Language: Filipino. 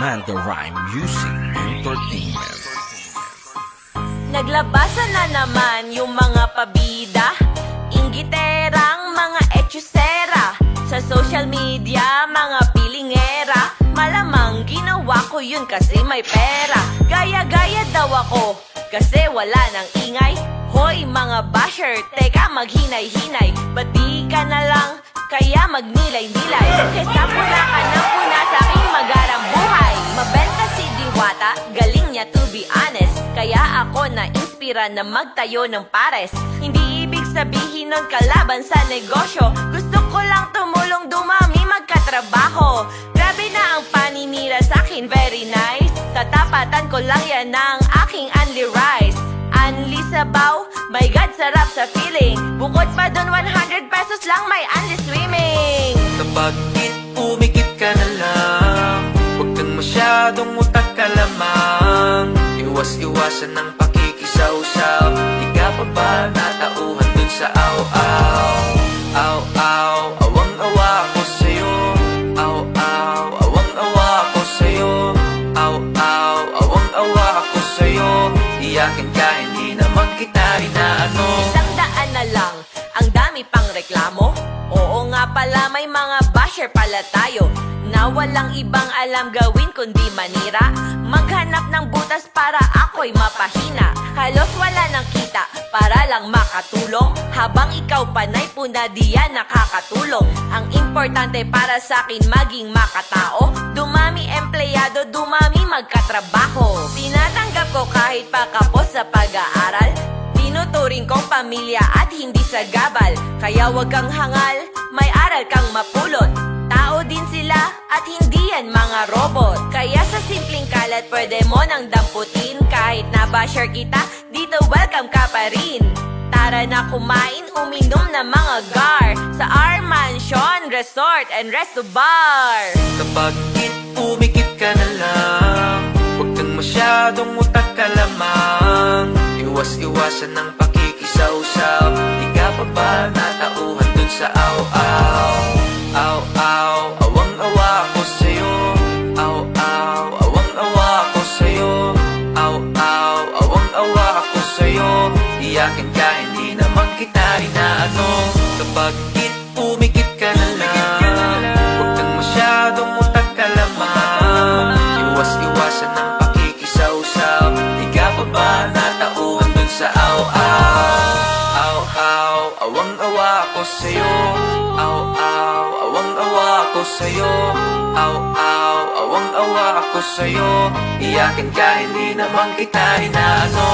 Amanda Rhyme Music Entertainment. Naglabasan na naman yung mga pabida, inggiterang mga etsyusera. Sa social media, mga pilingera. Malamang ginawa ko yun kasi may pera. Gaya-gaya daw ako kasi wala nang ingay. Hoy mga basher, teka maghinay-hinay. Ba't di ka na lang kaya magnilay-nilay? Kesa puna ka na puna sa aking magarang buhay. Mabenta si Diwata, galing niya to be honest. Kaya ako na-inspira na magtayo ng pares. Hindi ibig sabihin nun kalaban sa negosyo. Gusto ko lang tumulong dumami magkatrabaho. Grabe na ang paninira sa'kin, very nice. Tatapatan ko lang yan ng aking only rice. Unli sabaw, my God, sarap sa feeling. Bukod pa dun 100 pesos lang may unli swimming. Kapag umikit ka na lang, huwag kang masyadong utak ka lamang. Iwas-iwasan ng pakikisaw-saw. Di ka pa ba natauhan dun sa aw-aw? Aw-aw, awang-awa ko sa'yo. Aw-aw, awang-awa ko sa'yo. Aw-aw, awang-awa ko sa'yo. Iyakin ka, hindi naman kita inaano. 100 na lang, ang dami pang reklamo. Oo nga pala, may mga basher pala tayo na walang ibang alam gawin kundi manira. Maghanap ng butas para ako'y mapahina. Halos wala nang kita para lang makatulong. Habang ikaw panay puna diyan nakakatulong. Ang importante para sa'kin maging makatao. Dumami empleyado, dumami magkatrabaho. Tinatanggap ko kahit pa kapos sa pag-aaral. Tinuturing kong pamilya at hindi sa gabal. Kaya wag kang hangal, may aral kang mapulot. Tao din sila at hindi yan mga robot. Kaya sa simpleng kalat pwede mo nang damputin. Kahit na basher kita, dito welcome ka pa rin. Tara na kumain, uminom na mga gar sa our mansion, resort and resto bar. Kapag umikit ka na lang, huwag kang masyadong utak ka lamang. Iwas-iwasan ng pakikisaw-saw. Di ka pa ba natauhan dun sa aw-aw? Aw-aw, awang-awa ko sa'yo. Aw-aw, awang-awa ko sa'yo. Aw-aw, awang-awa ko sa'yo. Iyakin ka, hindi naman kita inaano. Kapag umikit ka na lang, huwag kang masyadong utak ka lamang. Iwas-iwasan ng pakikisaw-saw. Di ka pa ba natauhan dun sa aw-aw? Aw-aw, awang-awa ko sa'yo. Aw-aw, awang-awa ko sa'yo. Aw-aw, awang-awa ko sa'yo. Iyakin ka, hindi naman kita inaano.